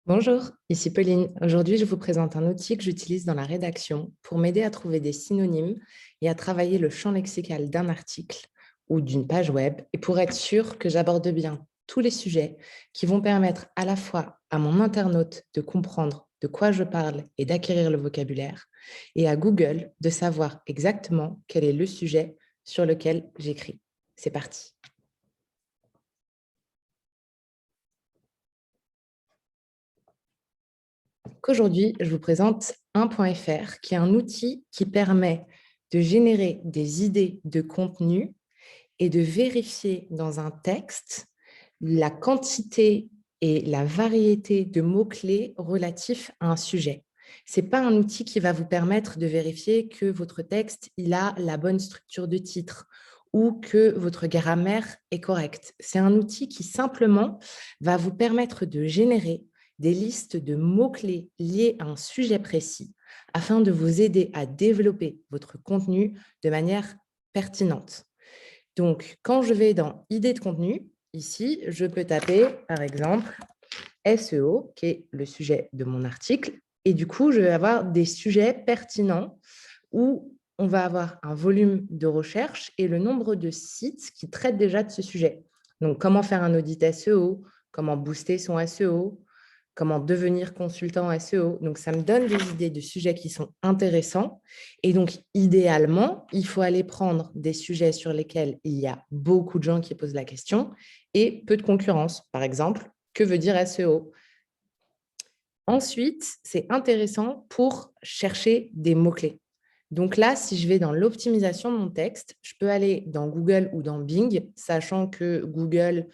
Bonjour, ici Pauline. Aujourd'hui, je vous présente un outil que j'utilise dans la rédaction pour m'aider à trouver des synonymes et à travailler le champ lexical d'un article ou d'une page web et pour être sûr que j'aborde bien tous les sujets qui vont permettre à la fois à mon internaute de comprendre de quoi je parle et d'acquérir le vocabulaire et à Google de savoir exactement quel est le sujet sur lequel j'écris. C'est parti. Qu'aujourd'hui, je vous présente 1.fr, qui est un outil qui permet de générer des idées de contenu et de vérifier dans un texte la quantité et la variété de mots-clés relatifs à un sujet. Ce n'est pas un outil qui va vous permettre de vérifier que votre texte il a la bonne structure de titre ou que votre grammaire est correcte. C'est un outil qui simplement va vous permettre de générer des listes de mots-clés liés à un sujet précis afin de vous aider à développer votre contenu de manière pertinente. Donc, quand je vais dans idées de contenu, ici, je peux taper, par exemple, SEO, qui est le sujet de mon article. Et du coup, je vais avoir des sujets pertinents où on va avoir un volume de recherche et le nombre de sites qui traitent déjà de ce sujet. Donc, comment faire un audit SEO, comment booster son SEO, comment devenir consultant SEO. Donc, ça me donne des idées de sujets qui sont intéressants. Et donc, idéalement, il faut aller prendre des sujets sur lesquels il y a beaucoup de gens qui posent la question et peu de concurrence. Par exemple, que veut dire SEO? Ensuite, c'est intéressant pour chercher des mots-clés. Donc là, si je vais dans l'optimisation de mon texte, je peux aller dans Google ou dans Bing, sachant que Google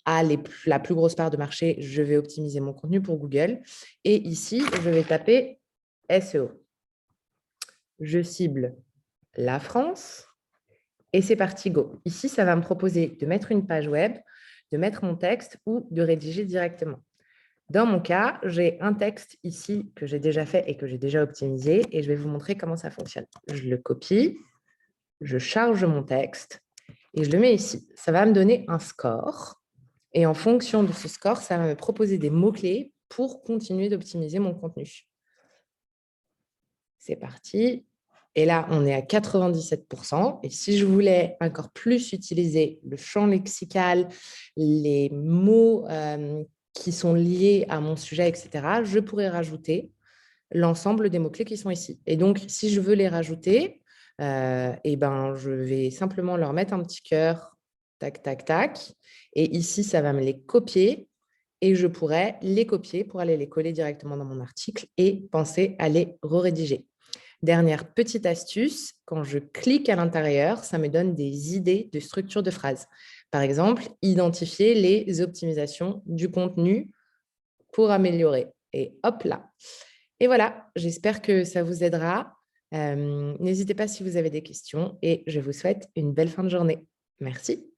a la plus grosse part de marché, je vais optimiser mon contenu pour Google. Et ici, je vais taper SEO. Je cible la France et c'est parti, go. Ici, ça va me proposer de mettre une page web, de mettre mon texte ou de rédiger directement. Dans mon cas, j'ai un texte ici que j'ai déjà fait et que j'ai déjà optimisé et je vais vous montrer comment ça fonctionne. Je le copie, je charge mon texte et je le mets ici. Ça va me donner un score et en fonction de ce score, ça va me proposer des mots-clés pour continuer d'optimiser mon contenu. C'est parti. Et là, on est à 97%. Et si je voulais encore plus utiliser le champ lexical, les mots qui sont liés à mon sujet, etc., je pourrais rajouter l'ensemble des mots-clés qui sont ici. Et donc, si je veux les rajouter, je vais simplement leur mettre un petit cœur, tac, tac, tac. Et ici, ça va me les copier. Et je pourrais les copier pour aller les coller directement dans mon article et penser à les re-rédiger. Dernière petite astuce, quand je clique à l'intérieur, ça me donne des idées de structure de phrase. Par exemple, identifier les optimisations du contenu pour améliorer. Et hop là. Et voilà, j'espère que ça vous aidera. N'hésitez pas si vous avez des questions et je vous souhaite une belle fin de journée. Merci.